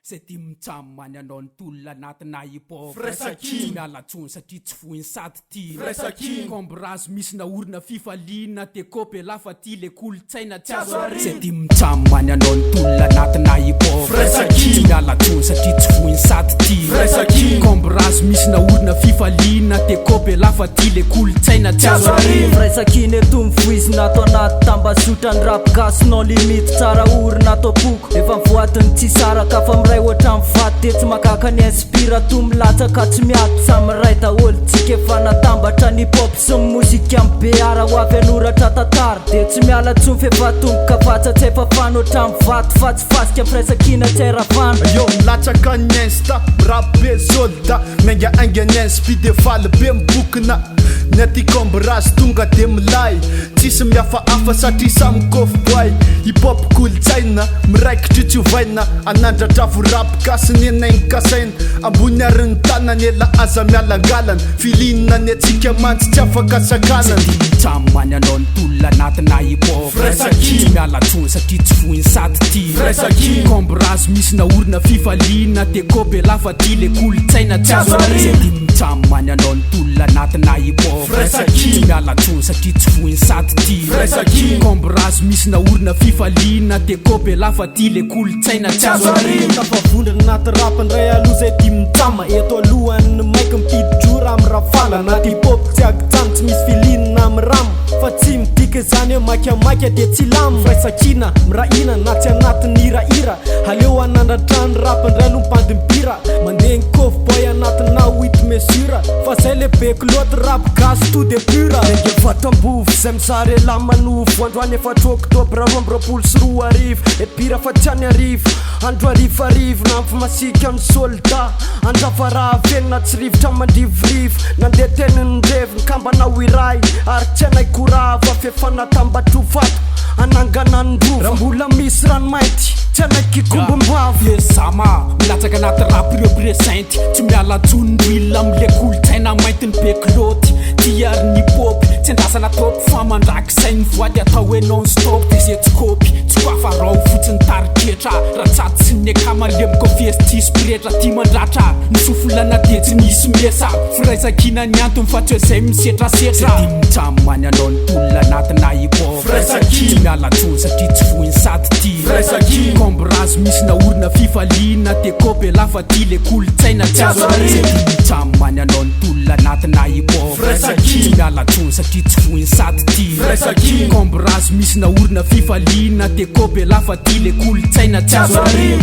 Zay tia mitsamany anao ny tolona anatina hip-hop FIRAISANKINA2 miala tsony satria tsy foiny sady ty FIRAISANKINA2 kombrazo misy naorina fifaliana tekopy lafa ty le kolotsaina tsy azo ary zay tia mitsamany anao ny tolona anatina hip-hop FIRAISANKINA2 miala tsony satria tsy foiny sady ty FIRAISANKINA2 kombrazo misy naorina fifaliana tekopy lafa ty le kolotsaina tsy azo ary FIRAISANKINA2 mivoizina atao anaty tambazotra ny rap gasy non limite tsara orina atao poko efa mivoatiny tsy saraka fa miray ohatran'ny vaty tsy makaka ny inspira to milatsaka tsy miato samiray daholo tsika efa natambatra ny hip-hop sy ny mozika amin'ny beara ho avy anoratra tatara de tsy miala tsony fefa tomboka vatsatsy efa fano ohatran'ny vaty fatsifasika FIRAISANKINA tsy ravano yo milatsaka ny insta rap be solda menga aingany inspi de faly be mibokina ny aty kombrazy tonga de milay tsisy miafahafa satria samy kofboy hip-hop kolotsaina miraikitry tsy ovaina anandratra vo rap gasy ny manankasina ambony ary ny tanany ela aza mialangalana filinina ny atsika mantsy tsy afaka sakanana mitsamany anao ny tolona anatina hip-hop FIRAISANKINA2 miala tsony satria tsy foiny sady ty FIRAISANKINA2 kombrazo misy naorina fifaliana tekopy lafa ty le kolotsaina tsy azo ary zay tia mitsamany anao ny tolona anatina hip-hop FIRAISANKINA2 miala tsony satria tsy foiny sady ty FIRAISANKINA2 kombrazo misy naorina fifaliana tekopy lafa ty le kolotsaina tsy azo ary tafavondrina anaty rap ndray aloha zay tia mitsama eto alohany maiky mipididrora amin'ny rafala anaty hip-hop tsy agitsano tsy misy filinina amin'ny ramo fa tsy midika zany hoe makiamaika de tsy lamo FIRAISANKINA miraina na tsy anatin'ny hirahira aleo anandratrany rap ndray aloha mpandimpira mandeha ny kofboy anatina 8 mesura fa zay le beky loatra rap gasy to de pura ege vatambovo zay misary ela manofo androany efatra oktobra 2024 epira fa tsy any arivo andro arivarivo na mfimasika ny solda andrava raha venina tsy rivotra mandrivorivo nandeha teniny ndreviny kambanao iray ary tsy anay korava fefanatambatro vato anangana ny ndrovo raha mbola misy ranomainty tsy anay kikombombavo sama milatsaka anaty rap represente tsy miala tsony ndrila amile kolotsaina mainty ny bekiloty ty ary ny hip-hop tsy andasana topy fa mandraky sainy voady atao hoe non stop de zay tsikopy tsy koafarao fotsiny tariketra raha tsaty sy ny akamalemiko fiestisy piretra ty mandratra misofolana de tsy misy mesa FIRAISANKINA ny antony fa tsy hoe zay misetrasetra ty mitsamany anao ny tolona anatina hip-hop FIRAISANKINA2 miala tsony satria tsy foiny sady ty FIRAISANKINA2 kombrazo misy naorina fifaliana tekopy lafa ty le kolotsaina tsy azo ary zay tia mitsamany anao ny tolona anatina hip-hop FIRAISANKINA2 miala tsony satria tsy foiny sady ty FIRAISANKINA2 kombrazo misy naorina fifaliana tekopy lafa ty le kolotsaina tsy azo ary